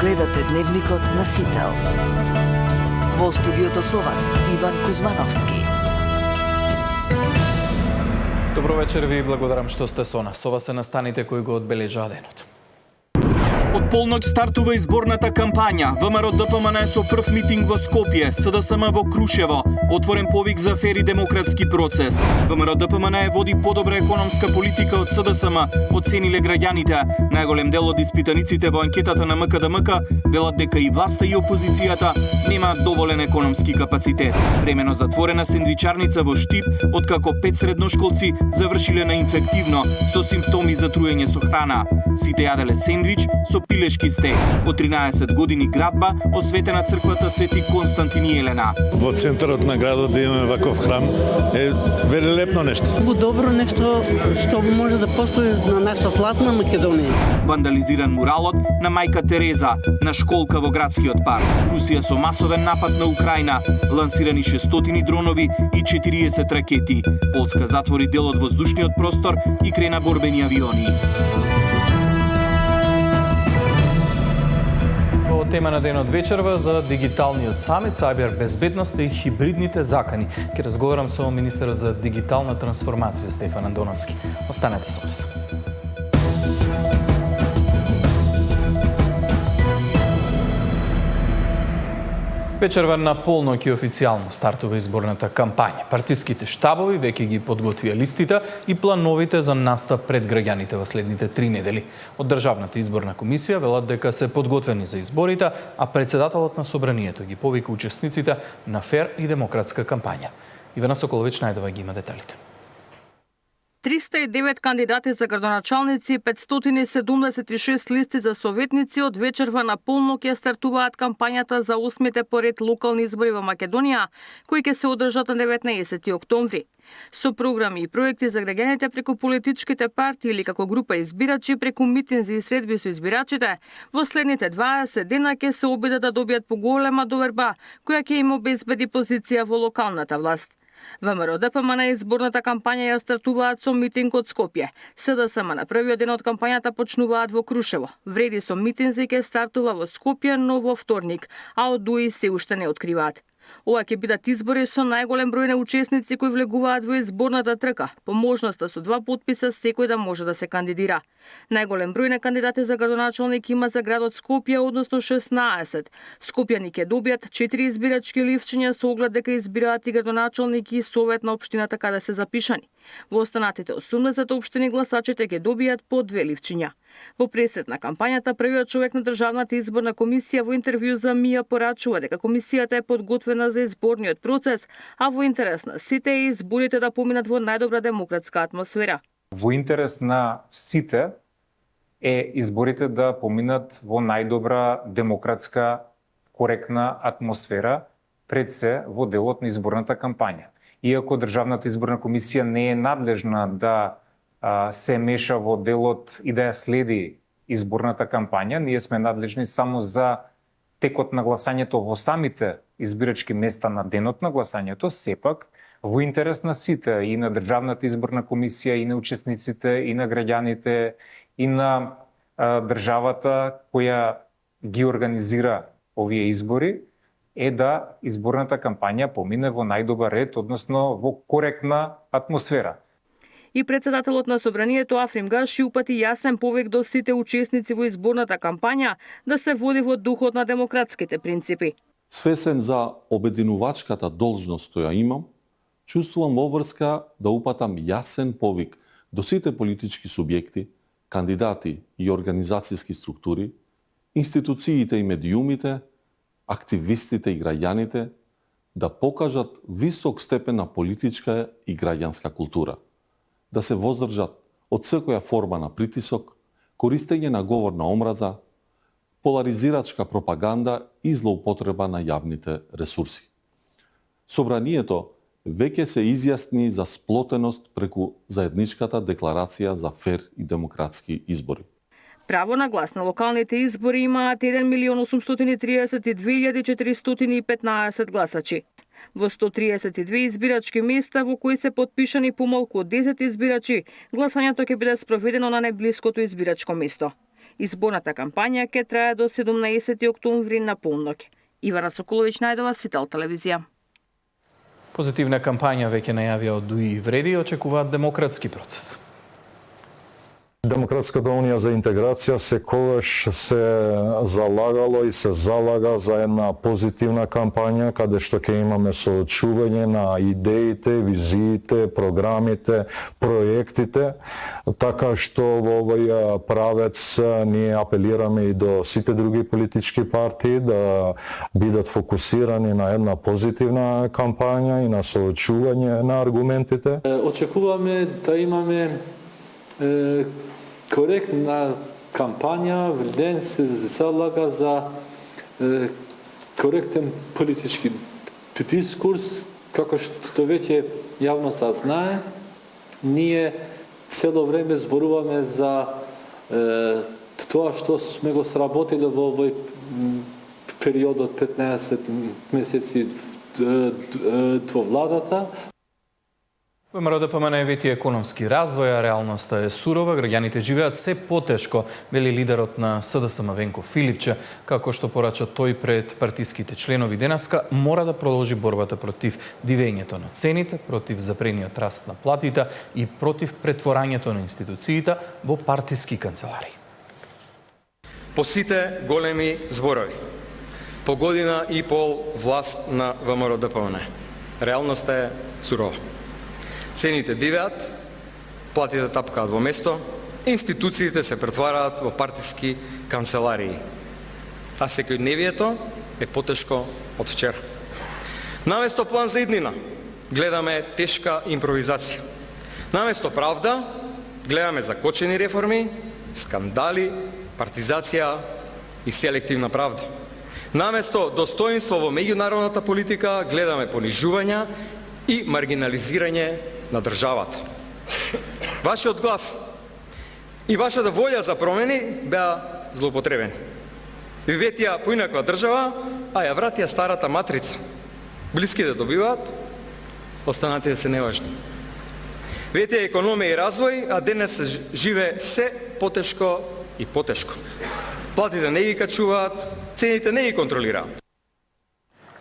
Гледате дневникот на Сител. Во студиото со вас Иван Кузмановски. Добро вечер, ви благодарам што сте со нас. Со вас се настаните кои го одбележаа денот. Од полноќ стартува изборната кампања. ВМРО-ДПМН со прв митинг во Скопје, СДСМ во Крушево. Отворен повик за фер и демократски процес. ВМРО-ДПМН води подобра економска политика од СДСМ, оцениле граѓаните. Најголем дел од испитаниците во анкетата на МКДМК велат дека и власта и опозицијата немаат доволен економски капацитет. Времено затворена сендвичарница во Штип, откако 5 средношколци завршиле на инфективно со симптоми за труење со храна. Сите јаделе сендвич со пилешки стек. По 13 години градба осветена црквата Свети Константин и Елена. Во центарот на градот да имаме ваков храм е велелепно нешто. Многу добро нешто што може да постои на наша славна Македонија. Вандализиран муралот на мајка Тереза на школка во градскиот парк. Русија со масовен напад на Украина, лансирани 600 дронови и 40 ракети. Полска затвори дел од воздушниот простор и крена борбени авиони. Тема на денот вечерва за дигиталниот самит, сајбер безбедноста и хибридните закани. Ке разговарам со министерот за дигитална трансформација Стефан Андоновски. Останете со нас. Вечерва на полноќ и официјално стартува изборната кампања. Партиските штабови веќе ги подготвија листите и плановите за настап пред граѓаните во следните 3 недели. Од Државната изборна комисија велат дека се подготвени за изборите, а председателот на собранието ги повика учесниците на фер и демократска кампања. Ивана Соколович најдова ги има деталите. 309 кандидати за градоначалници и 576 листи за советници од вечерва на полноќ ја стартуваат кампањата за 8-те поред локални избори во Македонија, кои ќе се одржат на 19 октомври. Со програми и проекти за граѓаните преку политичките партии или како група избирачи преку митинзи и средби со избирачите, во следните 20 дена ќе се обидат да добијат поголема доверба, која ќе им обезбеди позиција во локалната власт. ВМРО-ДПМН на изборната кампања ја стартуваат со митинг од Скопје. СДСМ на првиот ден од кампањата почнуваат во Крушево. Вреди со митинзи ќе стартува во Скопје, но во вторник, а од ДУИ се уште не откриваат. Ова ќе бидат избори со најголем број на учесници кои влегуваат во изборната трка, по можноста со 2 потписа секој да може да се кандидира. Најголем број на кандидати за градоначалник има за градот Скопје, односно 16. Скопјани ќе добијат 4 избирачки ливчиња со оглед дека избираат и градоначалник и совет на општината каде се запишани. Во останатите 80 општини гласачите ќе добијат по 2 ливчиња. Во пресрет на кампањата, првиот човек на Државната изборна комисија во интервју за МИА порачува дека комисијата е подготвена за изборниот процес, а во интерес на сите е изборите да поминат во најдобра демократска атмосфера. Во интерес на сите е изборите да поминат во најдобра демократска, коректна атмосфера, пред се во делот на изборната кампања. Иако Државната изборна комисија не е надлежна да се меша во делот и да ја следи изборната кампања, ние сме надлежни само за текот на гласањето во самите избирачки места на денот на гласањето, сепак во интерес на сите, и на Државната изборна комисија, и на учесниците, и на граѓаните, и на државата која ги организира овие избори, е да изборната кампања помине во најдобар ред, односно во коректна атмосфера. И председателот на собранието Африм Гаши упати јасен повик до сите учесници во изборната кампања да се води во духот на демократските принципи. Свесен за обединувачката должност што ја имам, чувствувам обврска да упатам јасен повик до сите политички субјекти, кандидати и организацијски структури, институциите и медиумите, активистите и граѓаните да покажат висок степен на политичка и граѓанска култура, да се воздржат од секоја форма на притисок, користење на говор на омраза, поларизирачка пропаганда и злоупотреба на јавните ресурси. Собранието веќе се изјасни за сплотеност преку заедничката декларација за фер и демократски избори. Право на глас на локалните избори имаат 1.832.415 гласачи. Во 132 избирачки места во кои се подпишани помалку од 10 избирачи, гласањето ќе биде спроведено на најблиското избирачко место. Изборната кампања ќе трае до 17 октомври на полноќ. Ивана Соколовиќ, Најдова, Сител телевизија. Позитивна кампања веќе најавија од ДУИ и Вреди и очекуваат демократски процес. Демократската унија за интеграција секогаш се залагало и се залага за една позитивна кампања каде што ќе имаме соочување на идеите, визиите, програмите, проектите, така што во овој правец ние апелираме и до сите други политички партии да бидат фокусирани на една позитивна кампања и на соочување на аргументите. Очекуваме да имаме коректна кампања, Вреден се залага за коректен политички дискурс, како што веќе јавно се знае. Ние цело време зборуваме за тоа што сме го сработиле во овој период од 15 месеци во владата. ВМРО ДПМН вети економски развој, а реалноста е сурова, граѓаните живеат се потешко, вели лидерот на СДСМ Венко Филипче, како што порача тој пред партиските членови денеска, мора да продолжи борбата против дивењето на цените, против запрениот раст на платите и против претворањето на институциите во партиски канцелари. По сите големи зборови, по година и пол власт на ВМРО ДПМН, реалноста е сурова. Цените дивеат, платите тапкаат во место, институциите се претвараат во партиски канцеларии. А секојдневието е потешко од вчера. Наместо план за иднина, гледаме тешка импровизација. Наместо правда, гледаме закочени реформи, скандали, партизација и селективна правда. Наместо достоинство во меѓународната политика, гледаме понижувања и маргинализирање на државата. Вашиот глас и вашата волја за промени беа злоупотребени. Ви ветија поинаква држава, а ја вратија старата матрица. Блиските добиваат, останатите се неважни. Ветија економија и развој, а денес се живе се потешко и потешко. Платите не ги качуваат, цените не ги контролираат.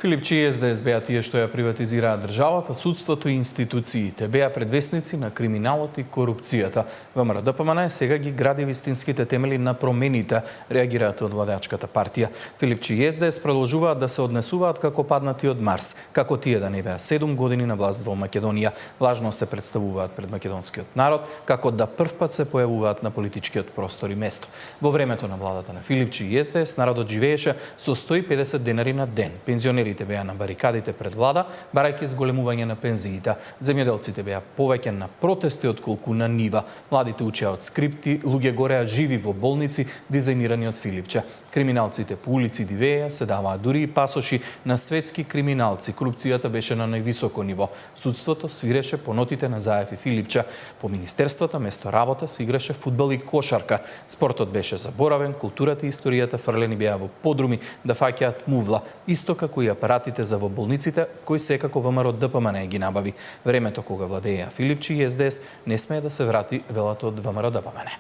Филипче и СДС беа тие што ја приватизираа државата, судството и институциите. Беа предвесници на криминалот и корупцијата. ВМРО ДПМН сега ги гради вистинските темели на промените, реагираат од владеачката партија. Филипче и СДС продолжуваат да се однесуваат како паднати од Марс, како тие да не беа 7 години на власт во Македонија. Лажно се представуваат пред македонскиот народ, како да првпат се појавуваат на политичкиот простор и место. Во времето на владата на Филипче и СДС народот живееше со 150 денари на ден. Пензионерите беа на барикадите пред влада, барајќи зголемување на пензиите. Земјоделците беа повеќе на протести отколку на нива. Младите учеа од скрипти, луѓе гореа живи во болници, дизајнирани од Филипче. Криминалците по улици дивеја, се даваа дури и пасоши на светски криминалци. Корупцијата беше на највисоко ниво. Судството свиреше по нотите на Заев и Филипче. По министерствата место работа се играше фудбал и кошарка. Спортот беше заборавен, културата и историјата фрлени беа во подруми да фаќаат мувла, исто како и апаратите за во болниците, кои секако ВМРО ДПМН ги набави. Времето кога владеја Филипче и СДС не смее да се врати, велат од ВМРО ДПМН.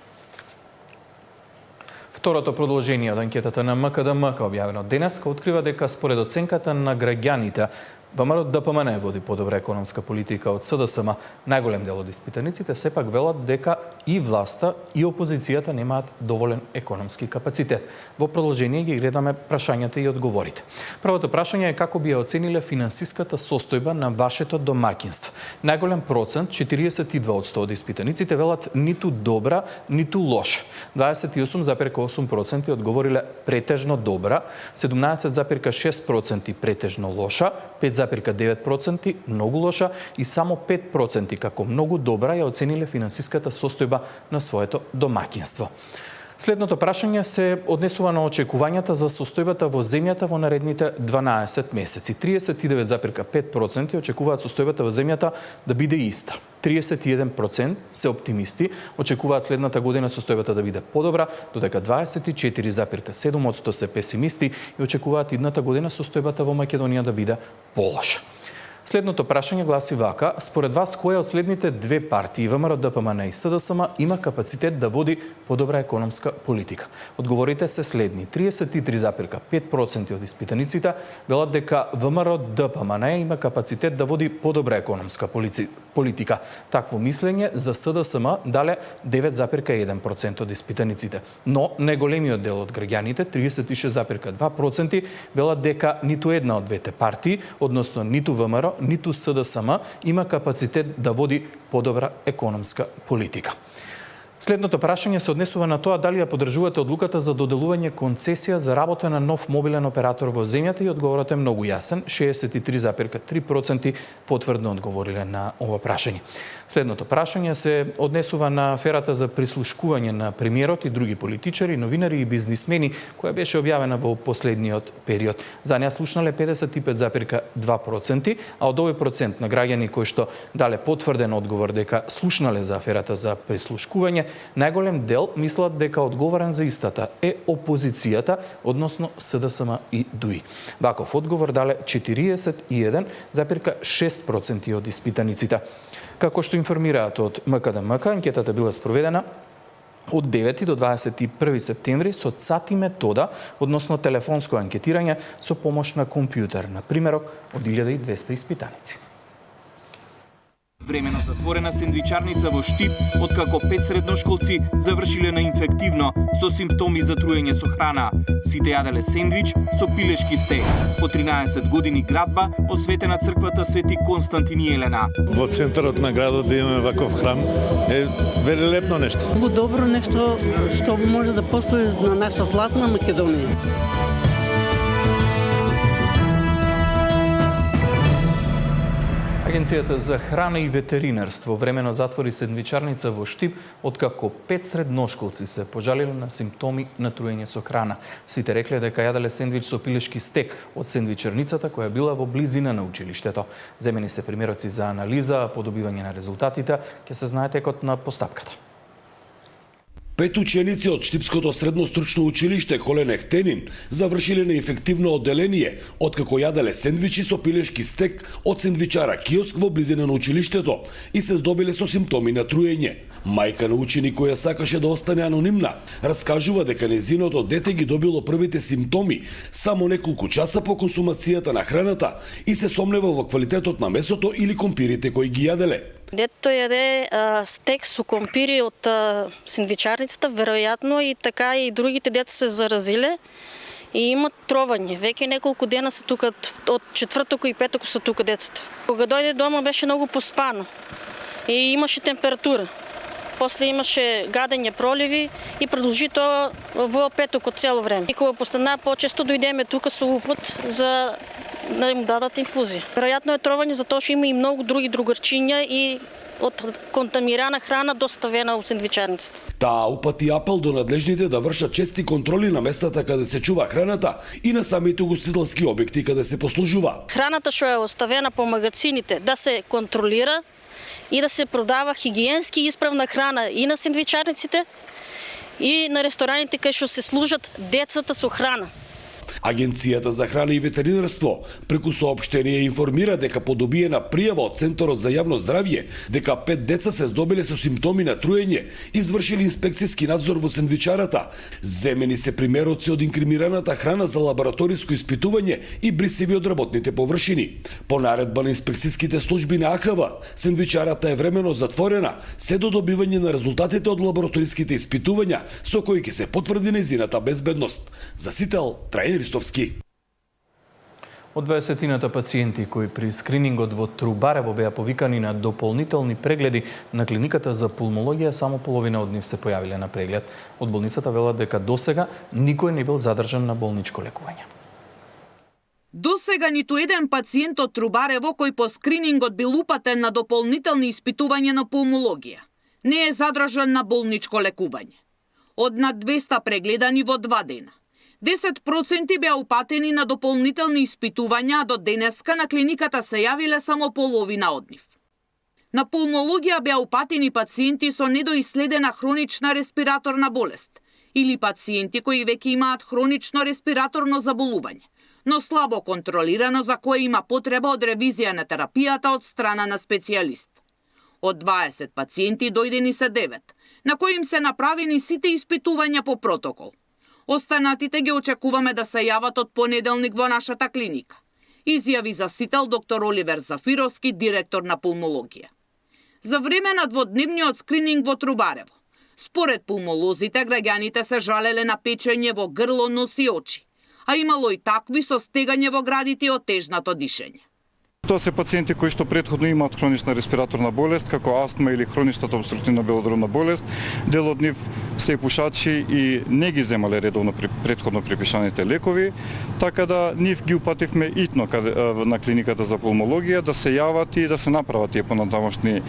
Второто продолжение од анкетата на МКДМК објавено денеска открива дека според оценката на граѓаните ВМРО ДПМН води подобра економска политика од СДСМ. Најголем дел од испитаниците сепак велат дека и власта и опозицијата немаат доволен економски капацитет. Во продолжение ги гледаме прашањата и одговорите. Првото прашање е како би ја оцениле финансиската состојба на вашето домаќинство. Најголем процент, 42% од испитаниците велат ниту добра, ниту лоша. 28,8% одговориле претежно добра, 17,6% претежно лоша, 5,9% многу лоша и само 5% како многу добра ја оцениле финансиската состојба на своето домаќинство. Следното прашање се однесува на очекувањата за состојбата во земјата во наредните 12 месеци. 39,5% очекуваат состојбата во земјата да биде иста. 31% се оптимисти, очекуваат следната година состојбата да биде подобра, додека 24,7% се песимисти и очекуваат идната година состојбата во Македонија да биде полоша. Следното прашање гласи вака: според вас која од следните две партии, ВМРО ДПМН и СДСМ, има капацитет да води подобра економска политика? Одговорите се следни. 33,5% од испитаниците велат дека ВМРО ДПМН има капацитет да води подобра економска политика. Такво мислење за СДСМ дале 9,1% од испитаниците. Но неголемиот дел од граѓаните, 36,2%, велат дека ниту една од двете партии, односно ниту ВМРО, ниту СДСМ, има капацитет да води подобра економска политика. Следното прашање се однесува на тоа дали ја поддржувате одлуката за доделување концесија за работа на нов мобилен оператор во земјата, и одговорот е многу јасен. 63,3% потврдно одговориле на ова прашање. Следното прашање се однесува на аферата за прислушкување на премиерот и други политичари, новинари и бизнисмени, која беше објавена во последниот период. За неа слушнале 55,2%, а од овој процент на граѓани кои што дале потврден одговор дека слушнале за аферата за прислушкување, најголем дел мислат дека одговорен за истата е опозицијата, односно СДСМ и ДУИ. Ваков одговор дале 41,6% од испитаниците. Како што информираат од МКДМК, анкетата била спроведена од 9 до 21 септември со ЦАТ и метода, односно телефонско анкетирање со помош на компјутер, на примерок од 1200 испитаници. Времена затворена сендвичарница во Штип, откако 5 средношколци завршиле на инфективно со симптоми за труење со храна. Сите јаделе сендвич со пилешки стек. По 13 години градба осветена црквата Свети Константин и Елена. Во центарот на градот да имаме ваков храм е велелепно нешто. Многу добро нешто што може да постои на наша златна Македонија. Агенцијата за храна и ветеринарство времено затвори сендвичарница во Штип, откако 5 средношколци се пожалиле на симптоми на труење со храна. Сите рекле дека јаделе сендвич со пилешки стек од сендвичарницата која била во близина на училиштето. Земени се примероци за анализа, по добивање на резултатите, ќе се знае текот на постапката. 5 ученици од Штипското средно стручно училиште Колен Ехтенин завршиле на инфективно одделение, откако јаделе сендвичи со пилешки стек од сендвичара киоск во близина на училиштето и се здобиле со симптоми на труење. Мајка на ученик која сакаше да остане анонимна, раскажува дека незиното дете ги добило првите симптоми само неколку часа по консумацијата на храната и се сомнева во квалитетот на месото или компирите кои ги јаделе. Детето јаде стек со компири од сендвичарницата, веројатно и така и другите деца се заразиле и имат тровање. Веќе неколку дена се тука, од четврток и петок се тука децата. Кога дојде дома беше многу поспано и имаше температура. После имаше гадење, проливи и продолжи тоа во петокот цело време. И кога постана почесто дојдеме тука со упат за да им дадат инфузија. Веројатно е тровање затоа што има и многу други другарчиња и од контамирана храна доставена у сендвичарницата. Таа упати апел до надлежните да вршат чести контроли на местата каде се чува храната и на самите угостителски објекти каде се послужува. Храната што е оставена по магазините да се контролира и да се продава хигиенски исправна храна и на сендвичарниците и на рестораните кај што се служат децата со храна. Агенцијата за храна и ветеринарство преку соопштение информира дека по добиена пријава од Центарот за јавно здравје дека 5 деца се здобиле со симптоми на труење, извршили инспекцијски надзор во сендвичарата. Земени се примероци од инкримираната храна за лабораториско испитување и брисеви од работните површини. По наредба на инспекцијските служби на АХВ, сендвичарата е времено затворена се до добивање на резултатите од лабораториските испитувања со кои ќе се потврди нејзината безбедност. За Сител, Трајан Ристовски. Од 20-тината пациенти кои при скринингот во Трубарево беа повикани на дополнителни прегледи на клиниката за пулмологија, само половина од нив се појавиле на преглед. Од болницата велат дека досега никој не бил задржан на болничко лекување. Досега ниту еден пациент од Трубарево кој по скринингот бил упатен на дополнителни испитувања на пулмологија не е задржан на болничко лекување. Од над 200 прегледани во 2 дена, 10% беа упатени на дополнителни испитувања, а до денеска на клиниката се јавиле само половина од нив. На пулмологија беа упатени пациенти со недоиследена хронична респираторна болест или пациенти кои веќе имаат хронично респираторно заболување, но слабо контролирано за кое има потреба од ревизија на терапијата од страна на специјалист. Од 20 пациенти дојдени се 9, на кои им се направени сите испитувања по протокол. Останатите ги очекуваме да се јават од понеделник во нашата клиника, изјави засител доктор Оливер Зафировски, директор на пулмологија. За време на дводневниот скрининг во Трубарево, според пулмолозите, граѓаните се жалеле на печење во грло, нос и очи, а имало и такви со стегање во градите од тежнато дишење. Тоа се пациенти кои што претходно имаат хронична респираторна болест, како астма или хроничната обструктивна белодробна болест. Дел од нив се пушачи и не ги земале редовно претходно припишаните лекови, така да нив ги упативме итно на клиниката за пулмологија да се јават и да се направат тие понатамошни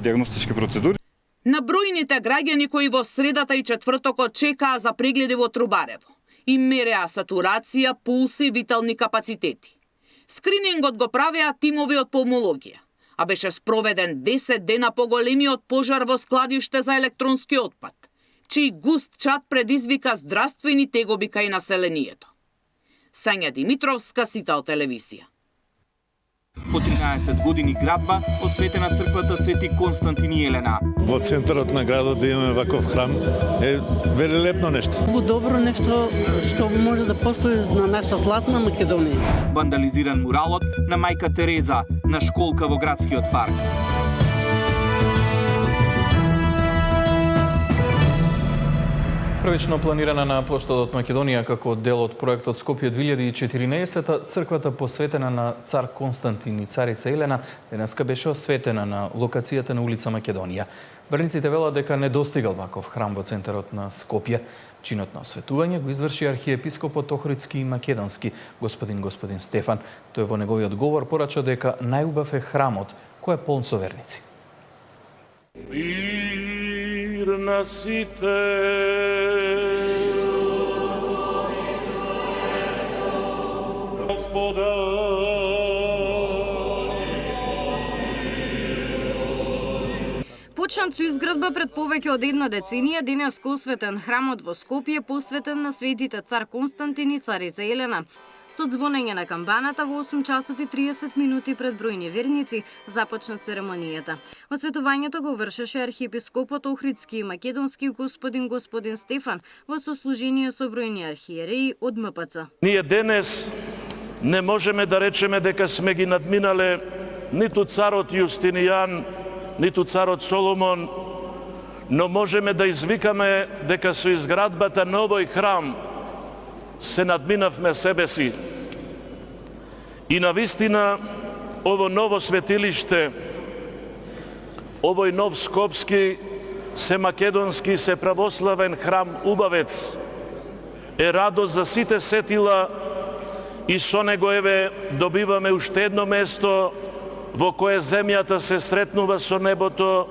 диагностички процедури. На бројните граѓани кои во средата и четвртокот чекаа за прегледи во Трубарево и мереа сатурација, пулс и витални капацитети. Скринингот го правеа тимови од пулмологија, а беше спроведен 10 дена по големиот пожар во складиште за електронски отпад, чиј густ чад предизвика здравствени тегоби кај населението. Сања Димитровска, Сител телевизија. По 13 години градба осветена црквата Свети Константин и Елена. Во центарот на градот да имаме ваков храм е велелепно нешто. Многу добро нешто што може да постои на наша златна Македонија. Вандализиран муралот на мајка Тереза на школка во градскиот парк. Првично планирана на плоштадот Македонија како дел од проектот Скопје 2014, црквата посветена на цар Константин и царица Елена денеска беше осветена на локацијата на улица Македонија. Верниците велат дека не достигал ваков храм во центарот на Скопје. Чинот на осветување го изврши архиепископот Охридски и Македонски, господин Стефан. Тој во неговиот говор порача дека најубав е храмот кој е полн со верници. На сите Господа. Почнат со изградба пред повеќе од една деценија, денеска осветен храмот во Скопје посветен на светите цар Константин и царица Елена. Со звонење на камбаната во 8 часот и 30 минути пред бројни верници започна церемонијата. Осветувањето го вршеше архиепископот Охридски и Македонски господин Стефан во сослужение со бројни архиереи од МПЦ. Ние денес не можеме да речеме дека сме ги надминале ниту царот Јустинијан, ниту царот Соломон, но можеме да извикаме дека со изградбата на овој храм се надминавме себе си. И навистина, ово ново светилиште, овој нов скопски, се македонски, се православен храм убавец, е радост за сите сетила и со него еве добиваме уште едно место во кое земјата се сретнува со небото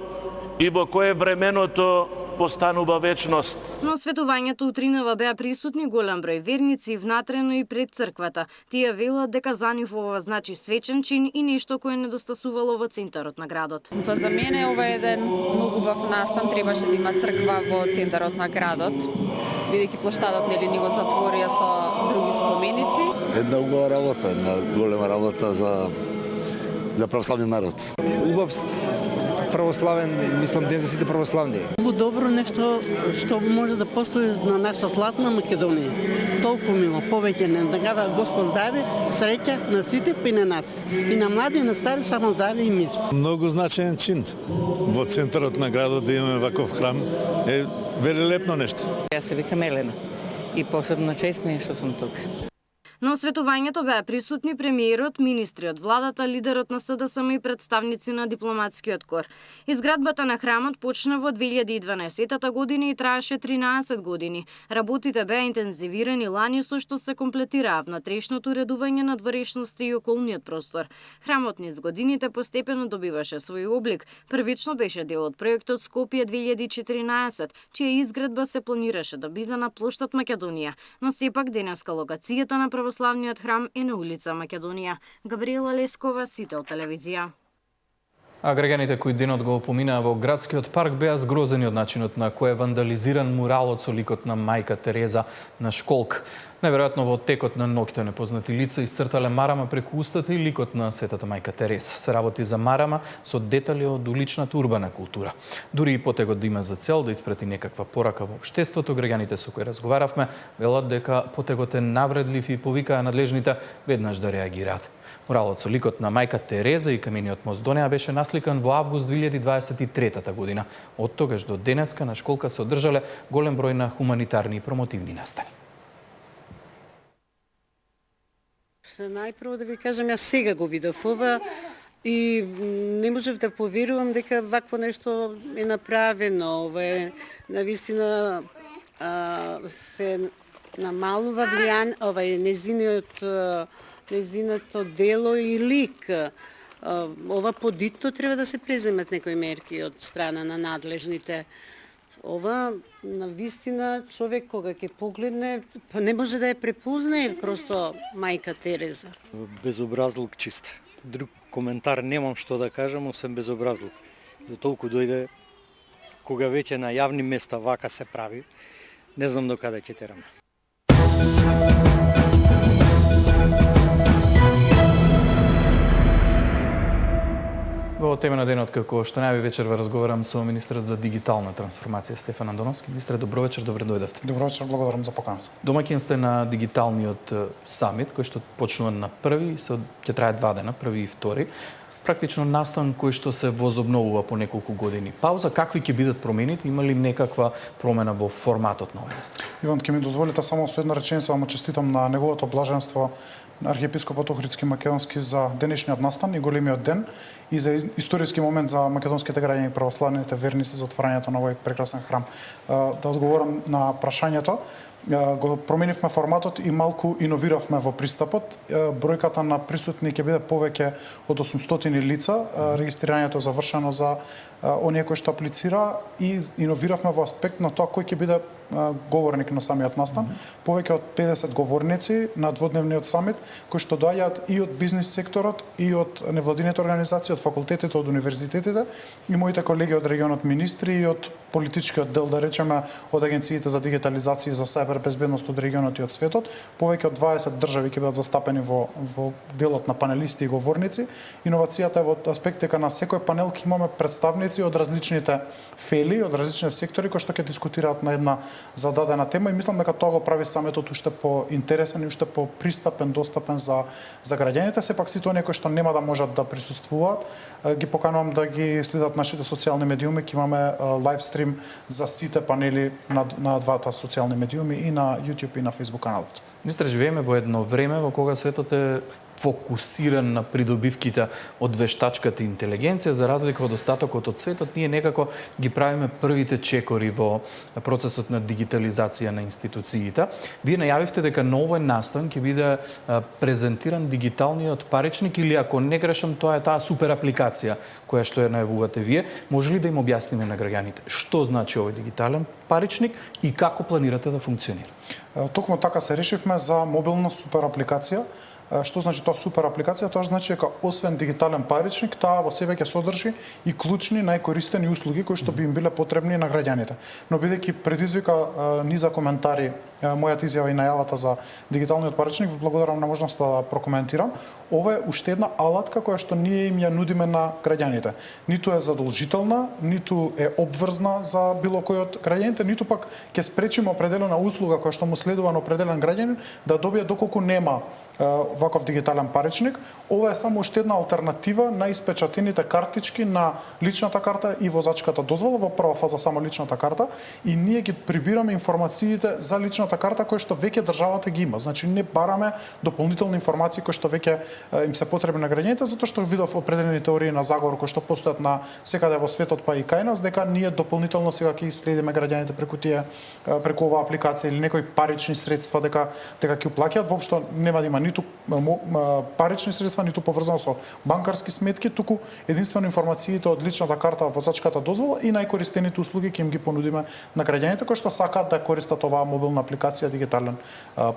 и во кое временото постанува вечност. На осветувањето утринава беа присутни голем број верници внатрено и пред црквата. Тие велат дека за нив ова значи свечен чин и нешто кое недостасувало во центарот на градот. Па за мене ова е еден многу убав настан, требаше да има црква во центарот на градот, бидејќи плоштадот нели ни го затворија со други споменици. Една убава работа, една голема работа за православниот народ. Убав православен, мислам, ден за сите православни. Многу добро нешто што може да постои на наша златна Македонија. Толку мило, повеќе не дава Господ здраве, среќа на сите и на нас. И на млади и на стари само здраве и мир. Многу значаен чин. Во центарот на градот да имаме ваков храм е велелепно нешто. Јас се викам Елена и посебна чест ми е што сум тука. На осветувањето беа присутни премиерот, министри од владата, лидерот на СДСМ и представници на дипломатскиот кор. Изградбата на храмот почна во 2012 година и траеше 13 години. Работите беа интензивирани лани со што се комплетираа внатрешното уредување на дворешности и околниот простор. Храмот низ годините постепено добиваше свој облик. Првично беше дел од проектот Скопје 2014, чија изградба се планираше да биде на плоштад Македонија, но сепак денеска локацијата на православниот храм е на улица Македонија. Габриела Лескова, Сител телевизија. А граѓаните кои денот го поминаа во градскиот парк беа згрозени од начинот на кој е вандализиран муралот со ликот на мајка Тереза на школк. Најверојатно во текот на ноќта непознати лица исцртале марама преку устата и ликот на светата мајка Тереза. Се работи за марама со детали од уличната урбана култура. Дури и потегот да има за цел да испрати некаква порака во општеството, граѓаните со кои разговаравме велат дека потегот е навредлив и повикаа надлежните веднаш да реагираат. Муралот со ликот на мајка Тереза и камениот мост до неа беше насликан во август 2023 година. Од тогаш до денеска на школка се одржале голем број на хуманитарни и промотивни настани. Најпрво да ви кажам, јас сега го видов ова и не можев да поверувам дека вакво нешто е направено. Ова е навистина се намалува ова е незиното дело и лик. Ова подитно треба да се преземат некои мерки од страна на надлежните. Ова навистина човек кога ќе погледне не може да ја препознае просто мајка Тереза. Безобразлук чист. Друг коментар немам што да кажам, освен безобразлук. До толку дојде кога веќе на јавни места вака се прави, не знам до каде ќе тераме. Во теме на денот, како што најави вечерва разговарам со министерот за дигитална трансформација Стефан Андоновски. Министре, добро вечер, добре дојдовте. Добро вечер, благодарам за поканата. Домаќин сте на дигиталниот самит, кој што почнува на први, ќе трае 2 дена, први и втори. Практично настан кој што се возобновува по неколку години. Пауза, какви ќе бидат промените? Има ли некаква промена во форматот на овој настан? Иван, ќе ми дозволите само со една реченица да му честитам на неговото блаженство на архиепископот Охридски Македонски за денешниот настан и големиот ден и за историски момент за македонските граѓани и православните верници за отварањето на овој прекрасен храм. Да одговорам на прашањето, го променивме форматот и малку иновиравме во пристапот. Бројката на присутни ќе биде повеќе од 800 лица. Регистрирањето е завршено за оние кои што аплицира и иновиравме во аспект на тоа кој ќе биде говорник на самиот настан. Повеќе од 50 говорници на дводневниот самит кои што доаѓаат и од бизнис секторот и од невладините организации, од факултетите, од универзитетите и моите колеги од регионот министри и од политичкиот дел, да речеме, од агенциите за дигитализација и за сајбер безбедност од регионот и од светот. Повеќе од 20 држави ќе бидат застапени во делот на панелисти и говорници. Иновацијата е во аспект дека на секој панел ќе имаме представници од различните фели, од различните сектори кои што ќе дискутираат на една зададена тема и мислам дека тоа го прави самитот уште поинтересен и уште попристапен, достапен за граѓаните. Сепак сите оние кои што нема да можат да присуствуваат, ги поканувам да ги следат нашите социјални медиуми. Ќе имаме лайв стрим за сите панели на двата социјални медиуми и на YouTube и на Facebook каналот. Министре, живееме во едно време во кога светот е фокусиран на придобивките од вештачката интелигенција, за разлика од остатокот од светот, ние некако ги правиме првите чекори во процесот на дигитализација на институциите. Вие најавивте дека на овој настан ќе биде презентиран дигиталниот паричник или, ако не грешам, тоа е таа супер апликација која што ја најавувате вие. Може ли да им објасниме на граѓаните што значи овој дигитален паричник и како планирате да функционира? Токму така се решивме за мобилна супер апликација. Што значи тоа супер апликација? Тоа значи дека освен дигитален паричник, таа во себе ќе содржи и клучни најкористени услуги кои што би им биле потребни на граѓаните. Но бидејќи предизвика низа коментари мојата изјава и најавата за дигиталниот паричник, ви благодарам на можноста да прокоментирам. Ова е уште една алатка која што ние им ја нудиме на граѓаните. Ниту е задолжителна, ниту е обврзна за било кој од граѓаните, ниту пак ќе спречиме определена услуга која што му следува на определен граѓанин да добие доколку нема ваков дигитален паричник. Ова е само уште една алтернатива на испечатените картички на личната карта и возачката дозвола, во прва фаза само личната карта, и ние ги прибираме информациите за личната карта кои што веќе државата ги има. Значи не бараме дополнителни информации кои што веќе им се потребни на граѓаните, затоа што видов определени теории на заговор кои што постојат на секаде во светот, па и кај нас, дека ние дополнително сега ќе следиме граѓаните преку оваа апликација или некои парични средства дека ќе уплаќаат. Воопшто нема да има ниту парични средства, ниту поврзано со банкарски сметки, туку единствено информациите од личната карта, возачката дозвола и најкористените услуги ќе им ги понудиме на граѓаните кои што сакаат да користат оваа мобилна апликација дигитален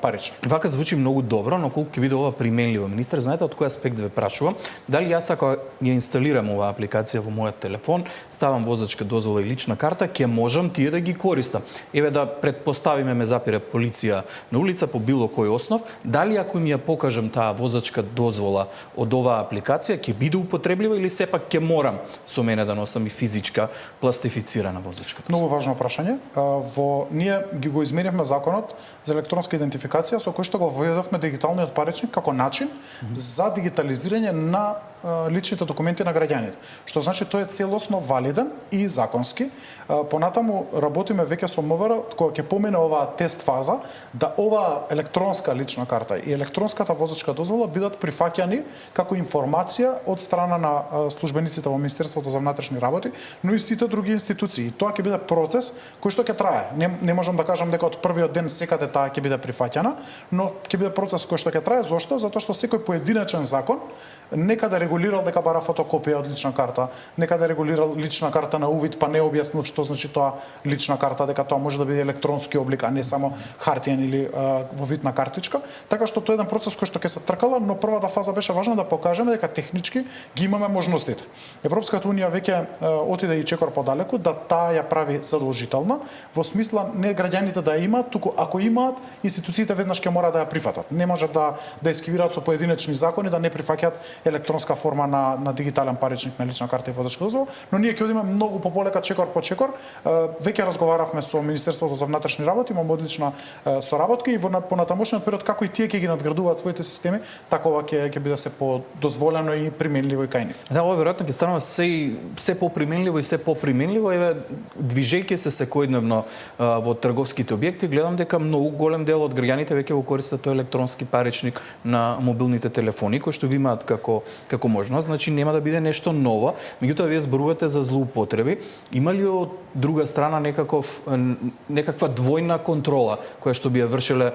паричник. Вака звучи многу добро, но колку ќе биде ова применливо? Министре, знаете од кој аспект ве прашувам. Дали јас ако ја инсталирам оваа апликација во мојот телефон, ставам возачка дозвола и лична карта, ќе можам тие да ги користам. Еве да предпоставиме ме запире полиција на улица по било кој основ, дали ако ми ја покажам таа возачка дозвола од оваа апликација ќе биде употреблива или сепак ќе морам со мене да носам и физичка пластифицирана возачка дозвола? Многу важно прашање. Ние ги го изменивме законот за електронска идентификација со кој што го введовме дигиталниот паричник како начин за дигитализирање на личните документи на граѓаните. Што значи тој е целосно валиден и законски. Понатаму работиме веќе со МВР кога ќе помине оваа тест фаза да оваа електронска лична карта и електронската возачка дозвола бидат прифаќани како информација од страна на службениците во Министерството за внатрешни работи, но и сите други институции. И тоа ќе биде процес кој што ќе трае. Не можам да кажам дека од првиот ден секаде таа ќе биде прифаќана, но ќе биде процес кој што ќе трае. Зошто? Затоа што секој поединечен закон некаде регулирал дека бара фотокопија од лична карта, некаде регулирал лична карта на увид, па не објаснил што значи тоа лична карта, дека тоа може да биде електронски облик, а не само хартиен или во вид на картичка. Така што тоа е еден процес кој што ќе се тркала, но првата фаза беше важна да покажеме дека технички ги имаме можностите. Европската унија веќе отиде и чекор подалеку да таа ја прави задолжителна, во смисла не граѓаните да ја имаат, туку ако имаат, институциите веднаш ќе мора да ја прифатат. Не може да ескивираат со поединечни закони да не прифаќаат електронска форма на дигитален паричник на лична карта и возачка дозвола, но ние ќе одиме многу пополека чекор по чекор. Веќе разговаравме со Министерството за внатрешни работи, имаме одлична соработка и во понатамошниот период како и тие ќе ги надградуваат своите системи, такова ќе биде се подозволено и применливо и кај нив. Да, ова веројатно ќе станува се поприменливо и се поприменливо. Еве движејќи се секојдневно во трговските објекти, гледам дека многу голем дел од граѓаните веќе го користат тој електронски паричник на мобилните телефони кои што го имаат како можност, значи нема да биде нешто ново. Меѓутоа вие зборувате за злоупотреби. Има ли од друга страна некаква двојна контрола која што би ја вршеле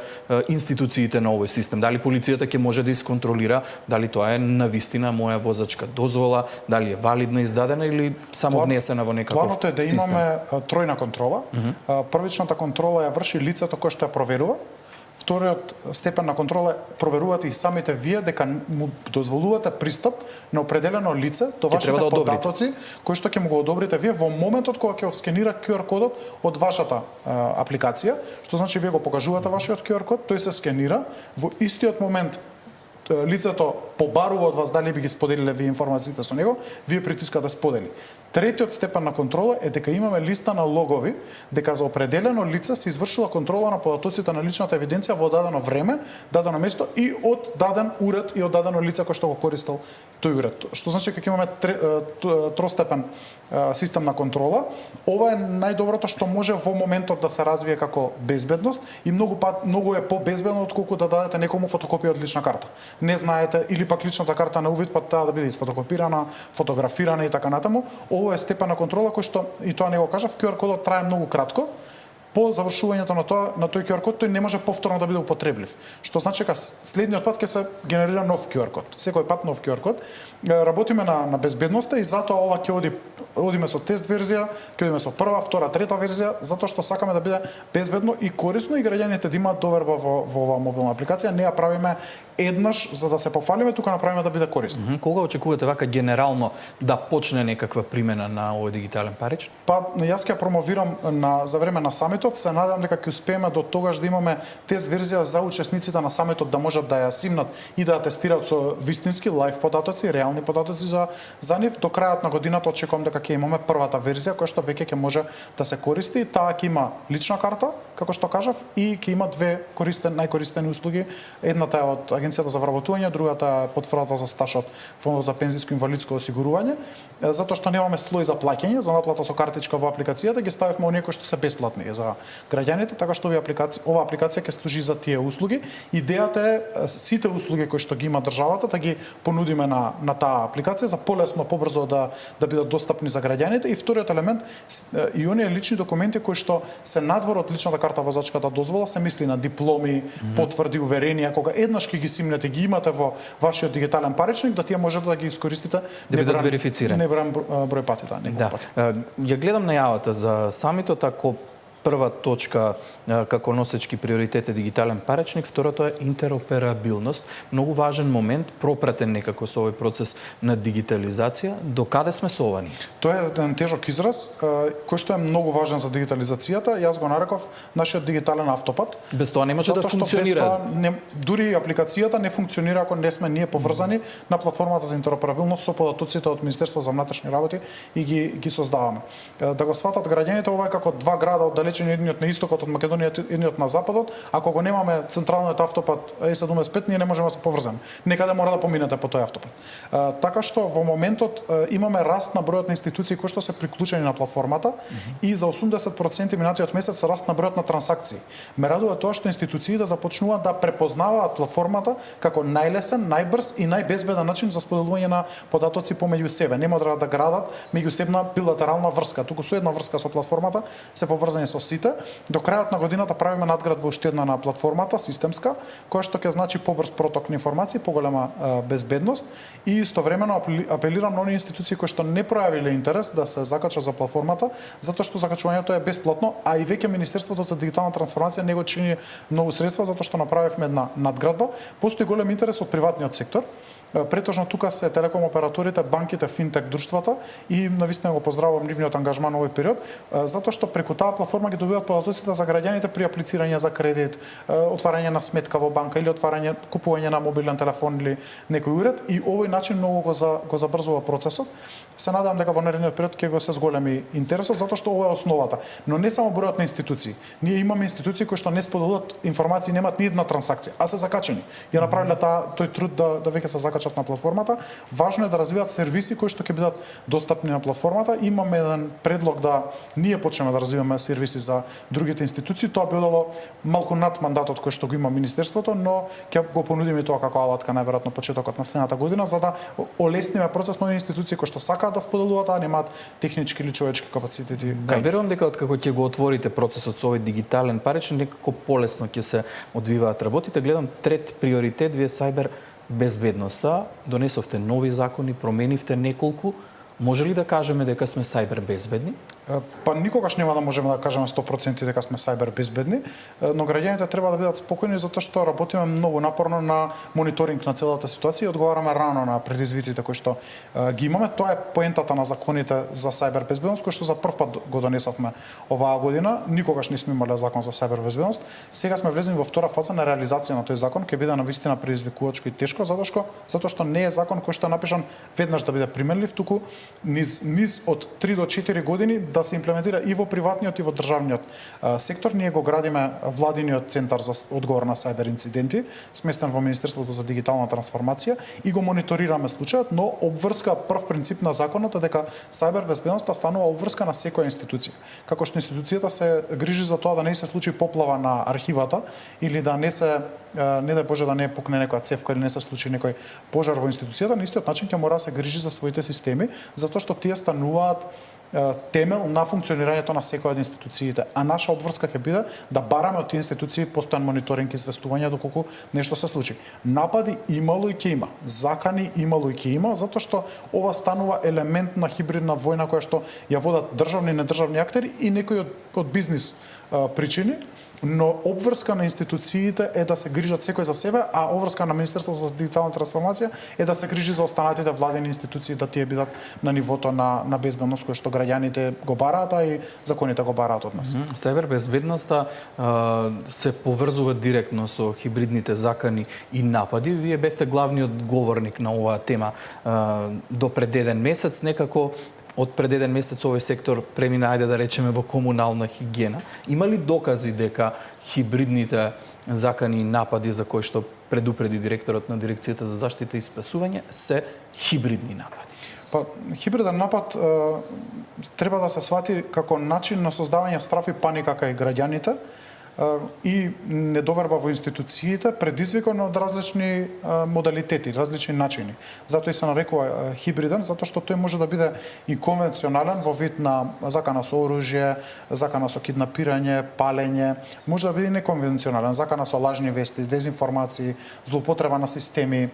институциите на овој систем? Дали полицијата ќе може да исконтролира дали тоа е навистина моја возачка дозвола, дали е валидна издадена или само внесена во некаков систем? Планот е да имаме тројна контрола. Првичната контрола ја врши лицето кое што ја проверува. Вториот степен на контрола проверувате и самите вие дека му дозволувате пристап на определено лице до вашите податоци, кои што ќе му го одобрите вие во моментот кога ќе скенира QR кодот од вашата апликација, што значи вие го покажувате вашиот QR код, тој се скенира, во истиот момент лицето побарува од вас дали би ги споделиле вие информациите со него, вие притискате сподели. Третиот степен на контрола е дека имаме листа на логови, дека за определено лице се извршила контрола на податоците на личната евиденција во дадено време, дадено место и од даден уред и од дадено лице кој што го користел тој уред. Што значи дека имаме тростепен систем на контрола. Ова е најдоброто што може во моментот да се развие како безбедност и многу е побезбедно отколку да дадете некому фотокопија од лична карта. Не знаете или пак личната карта на увид па таа да биде изфотокопирана, фотографирана и така натаму. Ова е степен на контрола кој што и тоа не го кажав, QR кодот трае многу кратко. По завршувањето на тој QR код тој не може повторно да биде употреблив. Што значи дека следниот пат ќе се генерира нов QR код. Секој пат нов QR код. Работиме на безбедноста и затоа ова ќе одиме со тест верзија, ќе одиме со прва, втора, трета верзија, затоа што сакаме да биде безбедно и корисно и граѓаните да имаат доверба во оваа мобилна апликација. Не ја правиме еднаш за да се пофалиме, тука направиме да биде корисно. Кога очекувате вака генерално да почне некаква примена на овој дигитален паричник? Па јас ќе промовирам за време на самитот, се надевам дека ќе успееме до тогаш да имаме тест верзија за учесниците на самитот да можат да ја симнат и да ја тестираат со вистински лајв податоци, реални податоци за нив. До крајот на годината очекувам дека ќе имаме првата верзија која што веќе ќе може да се користи. Таа ќе има лична карта, како што кажав, и ќе има две најкористени услуги. Едната е од Агенцијата за вработување, другата е потврдата за стаж од Фондот за пензиско и инвалидско осигурување, затоа што немаме слој за плаќање, за наплата со картичка во апликацијата, ги ставивме оние кои што се бесплатни за граѓаните, така што оваа апликација ќе служи за тие услуги. Идејата е сите услуги кои што ги има државата да ги понудиме на таа апликација за полесно, побрзо да бидат достапни за граѓаните. И вториот елемент и оние лични документи кои што се надвор од личната карта, возачката дозвола, се мисли на дипломи, потврди, уверенија, кога еднаш ќе ги симнете, ги имате во вашиот дигитален паричник, да тие можете да ги искористите да бидат верифицирани. Неброј број пати, неколку пати. Ја гледам најавата за самитот, ако прва точка како носечки приоритет е дигитален паричник, второто е интероперабилност. Многу важен момент, пропратен некако со овој процес на дигитализација. До каде сме со ова? Тоа е еден тежок израз кој што е многу важен за дигитализацијата. Јас го нареков нашиот дигитален автопат. Без тоа не може да функционира. Дури апликацијата не функционира ако не сме ние поврзани на платформата за интероперабилност со податоците од Министерство за внатрешни работи и ги создаваме. Да го сватат граѓаните, ова е како два града оддалечени едниот на истокот од Македонија, едниот на западот. Ако го немаме централниот автопат E75, ние не можеме да се поврзаме. Некаде мора да поминете по тој автопат. Така што во моментот имаме раст на бројот на институции кои што се приклучени на платформата и за 80% минатиот месец раст на бројот на трансакции. Ме радува тоа што институциите започнуваат да препознаваат платформата како најлесен, најбрз и најбезбеден начин за споделување на податоци помеѓу себе. Не мора да градат меѓусебна билатерална врска, туку со една врска со платформата се поврзани со сите. До крајот на годината правиме надградба уште една на платформата системска, која што ќе значи побрз проток на информации, поголема безбедност и истовремено апелирам на оние институции кои што не пројавиле интерес да се закачат за платформата, затоа што закачувањето е бесплатно, а и веќе Министерството за дигитална трансформација не го чини многу средства затоа што направивме една надградба. Постои голем интерес од приватниот сектор. Претежно тука се телеком операторите, банките, финтек друштвата и навистина го поздравувам нивниот ангажман овој период, затоа што преку таа платформа ги добиваат податоците за граѓаните при аплицирање за кредит, отварање на сметка во банка или купување на мобилен телефон или некој уред и овој начин многу го забрзува процесот. Се надевам дека во наредниот период ќе го се зголеми интересот затоа што ова е основата. Но не само бројот на институции. Ние имаме институции кои што не споделуваат информации, немаат ни една трансакција, а се закачени. Ја направиле тој труд да веќе се закачат на платформата. Важно е да развиваат сервиси кои што ќе бидат достапни на платформата. Имаме еден предлог да ние почнеме да развиваме сервиси за другите институции. Тоа би било малку над мандатот кој што го има Министерството, но ќе го понудиме тоа како алатка најверојатно почетокот на следната година за да олесниме процес на институции кои што сакаат да споделуваат, а немаат технички или човечки капацитети. Да, верувам дека откако ќе го отворите процесот со овој дигитален паричник, некако полесно ќе се одвиваат работите. Гледам трет приоритет, вие сајбер безбедноста, донесовте нови закони, променивте неколку. Може ли да кажеме дека сме сајбер безбедни? Па никогаш нема да можеме да кажеме 100% дека сме сајбер безбедни, но граѓаните треба да бидат спокојни затоа што работиме многу напорно на мониторинг на целата ситуација и одговараме рано на предизвиците кои што ги имаме. Тоа е поентата на законите за сајбер безбедност кои што за прв пат го донесовме оваа година. Никогаш не сме имале закон за сајбер безбедност. Сега сме влезени во втора фаза на реализација на тој закон, ќе биде навистина предизвикувачко и тешко затоа што не е закон кој што е напишан веднаш да биде применлив, туку низ од 3 до 4 години да се имплементира и во приватниот и во државниот сектор. Ние го градиме владиниот центар за одговор на сајбер инциденти, сместен во Министерството за дигитална трансформација и го мониторираме случајот, но обврска прв принцип на законот е дека сајбер безбедноста станува обврска на секоја институција. Како што институцијата се грижи за тоа да не се случи поплава на архивата или да не дај Боже да не пукне некоја цевка или не се случи некој пожар во институцијата, на истиот начин ќе мора да се грижи за своите системи, затоа што тие стануваат темел на функционирањето на секоја од институциите, а наша обврска ќе биде да бараме од тие институции постојан мониторинг и известување доколку нешто се случи. Напади имало и ќе има, закани имало и ќе има, затоа што ова станува елемент на хибридна војна која што ја водат државни и недржавни актери и некои од бизнис причини. Но обврска на институциите е да се грижат секој за себе, а обврска на Министерството за дигитална трансформација е да се грижи за останатите владени институции да тие бидат на нивото на безбедност кој што граѓаните го бараат, а и законите го бараат од нас. Сајбер безбедноста се поврзува директно со хибридните закани и напади. Вие бевте главниот говорник на оваа тема до пред еден месец, некако од пред еден месец овој сектор премина, ајде да речеме, во комунална хигиена. Има ли докази дека хибридните закани и напади за кои што предупреди директорот на Дирекцијата за заштита и спасување се хибридни напади? Па, хибриден напад треба да се свати како начин на создавање страф и паника кај граѓаните, и недоверба во институциите предизвикано од различни модалитети, различни начини. Затоа и се нарекува хибриден, затоа што тој може да биде и конвенционален во вид на закана со оружје, закана со киднапирање, палење, може да биде и неконвенционален, закана со лажни вести, дезинформации, злоупотреба на системи.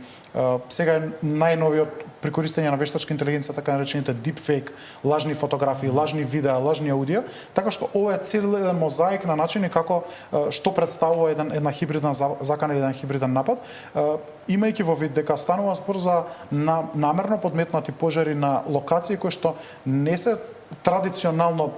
Сега е најновиот при користење на вештачка интелигенција, така наречените deepfake, лажни фотографии, лажни видеа, лажни аудио, така што ова е цел еден мозаик на начини како што представува една хибридна закана или еден хибриден напад, имајќи во вид дека станува збор за намерно подметнати пожари на локации кои што не се традиционално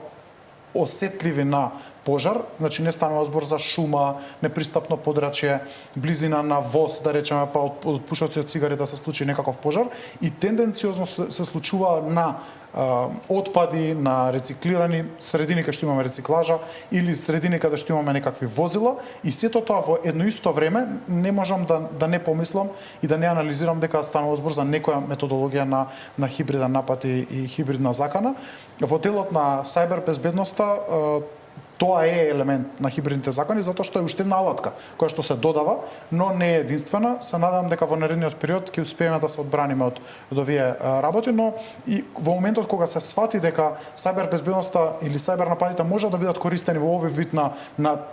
осетливи на пожар, значи не станува збор за шума, непристапно подрачје, близина на воз, да речеме, па од пушоци од цигари да се случи некаков пожар, и тенденциозно се случува на отпади, на рециклирани средини каде што имаме рециклажа или средини каде што имаме некакви возила, и сето тоа во едно исто време не можам да не помислам и да не анализирам дека станува збор за некоја методологија на хибриден напад и хибридна закана. Во делот на сајбер безбедноста тоа е елемент на хибридните закони, затоа што е уште една алатка која што се додава, но не е единствена. Се надевам дека во наредниот период ќе успееме да се одбраниме од овие работи, но и во моментот кога се сфати дека сајбер безбедноста или сајбер нападите може да бидат користени во овој вид на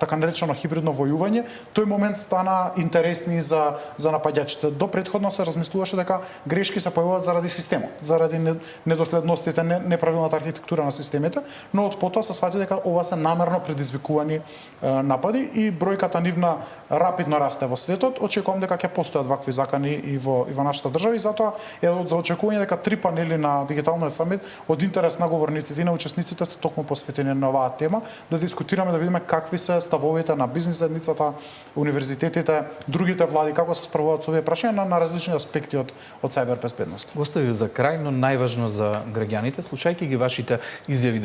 така наречено хибридно војување, тој момент стана интересни за напаѓачите. До претходно се размислуваше дека грешки се појавуваат заради системот, заради недоследностите, неправилната архитектура на системите, но од потоа се сфати дека ова се намерно предизвикувани напади и бројката нивна рапидно расте во светот. Очекувам дека ќе постојат вакви закани и во нашата држава, и затоа е за очекување дека 3 панели на дигиталниот самит од интерес на говорниците и на учесниците се токму посветени на оваа тема, да дискутираме, да видиме какви се ставовите на бизнис заедницата, универзитетите, другите влади, како се справуваат со овие прашања на различни аспекти од сајбер безбедност. Го оставив за крај, но најважно за граѓаните, слушајќи ги вашите изјави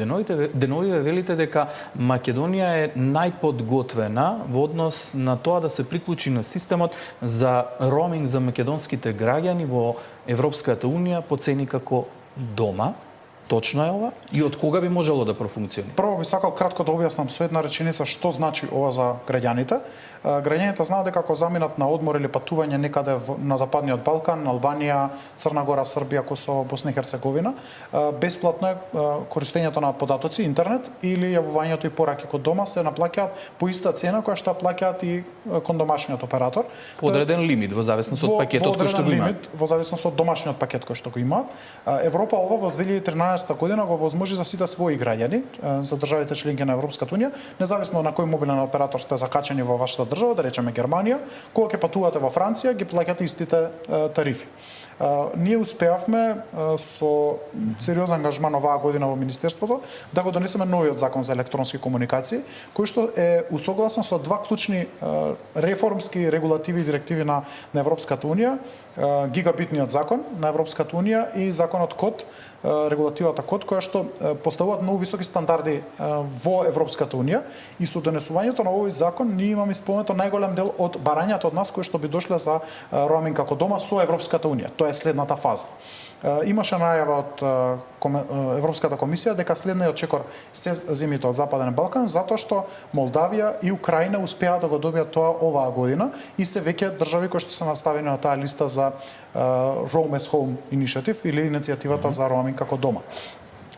денови, велите дека Македонија е најподготвена во однос на тоа да се приклучи на системот за роуминг за македонските граѓани во Европската Унија по цени како дома. Точно е ова? И од кога би можело да профункционира? Прво би сакал кратко да објаснам со една реченица што значи ова за граѓаните. Граѓаните знаат дека ако заминат на одмор или патување некаде на Западниот Балкан, Албанија, Црна Гора, Србија, Косово, Босна и Херцеговина, бесплатно е користењето на податоци, интернет или јавувањето и пораки код дома се наплаќаат по иста цена која што ја плаќаат и кон домашниот оператор. Подреден лимит во зависност од пакетот кој што го има. Во зависност од домашниот пакет кој што го има. Европа ова во 2013 година го возможи за сите своји граѓани, за државите членки на Европската Унија, независно на кој мобилен оператор сте закачени во вашата држава, да речеме Германија, кога ќе патувате во Франција, ги плаќате истите тарифи. Ние успеавме со сериозен ангажман оваа година во Министерството да го донесеме новиот закон за електронски комуникации, кој што е усогласен со два клучни реформски регулативи и директиви на Европската Унија, гигабитниот закон на Европската Унија и законот КОД, регулативата КОД, која што поставуваат многу високи стандарди во Европската Унија, и со донесувањето на овој закон ние имаме исполнето најголем дел од барањата од нас кои што би дошле за роуминг како дома со Европската Унија. Тоа е следната фаза. Имаше најава од Европската комисија дека следниот чекор се земите од Западен Балкан, затоа што Молдавија и Украина успеа да го добијат тоа оваа година и се веќе држави кои што се наставени на таа листа за Roam as Home Initiative или иницијативата за роуминг како дома.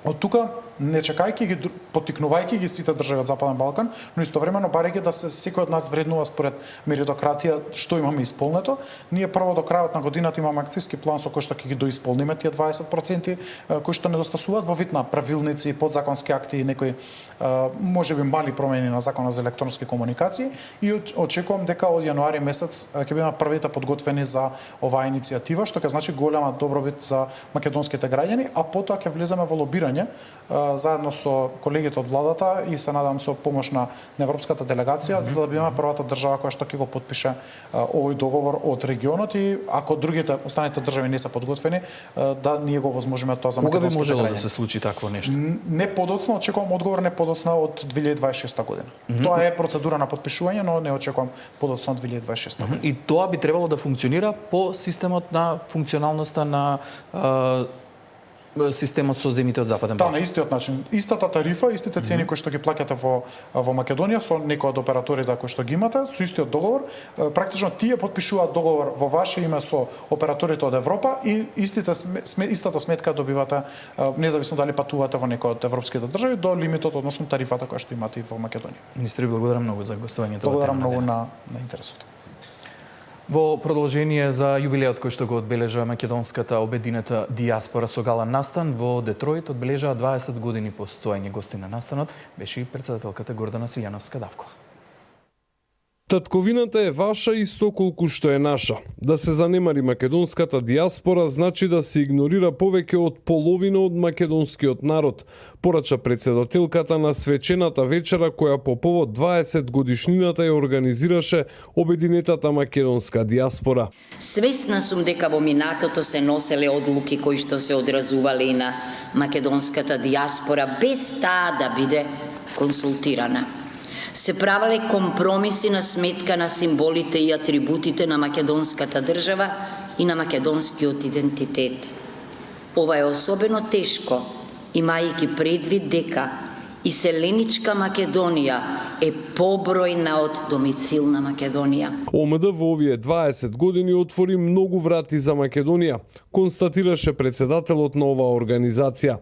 Од тука, не чекајќи ги, поттикнувајќи ги сите држави од Западен Балкан, но истовремено барајќи да се секој од нас вреднува според меритократија што имаме исполнето, ние прво до крајот на годината имаме акцијски план со кој што ќе ги доисполниме тие 20% кои што недостасуваат во вид на правилници, подзаконски акти и некои можеби мали промени на законот за електронски комуникации, и очекувам дека од јануари месец ќе бидеме првите подготвени за оваа иницијатива, што ќе значи голема добробит за македонските граѓани, а потоа ќе влеземе во лобирање заедно со колегите од владата и се надам со помош на европската делегација, за да бидеме првата држава која што ќе го потпише овој договор од регионот, и ако другите останалите држави не се подготвени, да ние го возможиме тоа за македонските граѓани. Кога би можело да се случи такво нешто? Не подоцна, очекувам одговор не подоцна од 2026 година. Тоа е процедура на потпишување, но не очекувам подоцна од 2026 година. И тоа би требало да функционира по системот на функционалноста на системот со земите од Западен Балкан. На истиот начин, истата тарифа, истите цени кои што ги плаќате во Македонија со некои од операторите кои што ги имате, со истиот договор, практично тие потпишуваат договор во ваше име со операторите од Европа и истата сметка добивате независно дали патувате во некој од европските држави до лимитот, односно тарифата која што имате и во Македонија. Министри, благодарам многу за гостувањето. Благодарам многу на интересот. Во продолжение за јубилеот кој што го одбележа македонската обединета дијаспора со гален настан во Детройт одбележаа 20 години постоење. Гости на настанот беше и претседателката Гордана Свиљановска-Давкова. Татковината е ваша исто колку што е наша. Да се занемари македонската дијаспора значи да се игнорира повеќе од половина од македонскиот народ, порача претседателката на свечената вечера која по повод 20 годишнината ја организираше обединетата македонска дијаспора. Свесна сум дека во минатото се носеле одлуки кои што се одразувале и на македонската дијаспора без таа да биде консултирана. Се правеле компромиси на сметка на символите и атрибутите на македонската држава и на македонскиот идентитет. Ова е особено тешко, имајќи предвид дека иселеничка Македонија е побројна од домицилна Македонија. ОМД во овие 20 години отвори многу врати за Македонија, констатираше претседателот на оваа организација.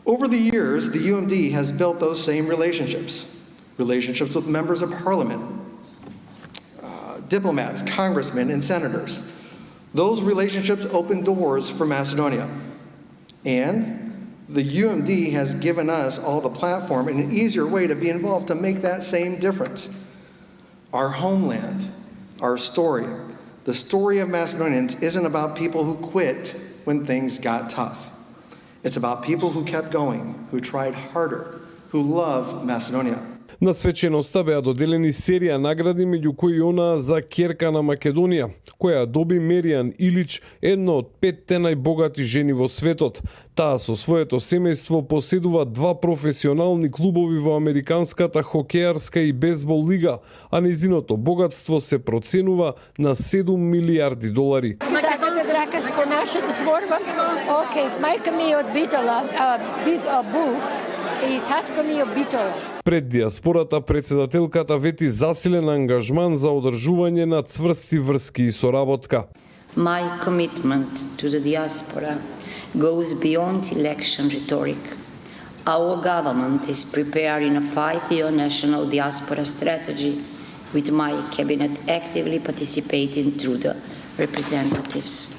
Over the years, the UMD has built those same relationships with members of parliament, diplomats, congressmen, and senators. Those relationships open doors for Macedonia. And the UMD has given us all the platform and an easier way to be involved to make that same difference. Our homeland, our story, the story of Macedonians isn't about people who quit when things got tough. It's about people who kept going, who tried harder, who love Macedonia. На свеченоста беа доделени серија награди, меѓу кои она за ќерка на Македонија, која доби Меријан Илич, една од 5 најбогати жени во светот. Таа со своето семејство поседува 2 професионални клубови во американската хокејарска и бейсбол лига, а незиното богатство се проценува на $7 милиарди. Сакаш по нашата зборба? Океј, мајка ми е од Битола, Буф, и татко ми е од Битола. Пред дијаспората претседателката вети засилен ангажман за одржување на цврсти врски и соработка. My commitment to the diaspora goes beyond election rhetoric. Our government is preparing a 5-year national diaspora strategy with my cabinet actively participating through the representatives.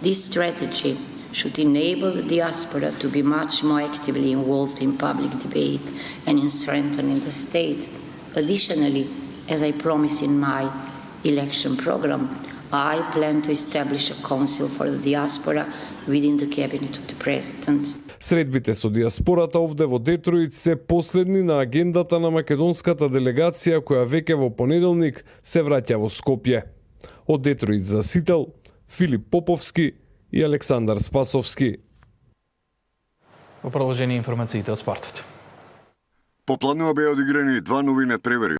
This strategy should enable the diaspora to be much more actively involved in public debate and in strengthening the state. Additionally, as I promised in my election program, I plan to establish a council for the diaspora within the cabinet of the president. Средбите со дијаспората овде во Детройт се последни на агендата на македонската делегација која веќе во понеделник се враќа во Скопје. Од Детройт за Сител, Филип Поповски и Александар Спасовски. Во продолжение информациите од спортот. По планува беа одиграни 2 нови надпревари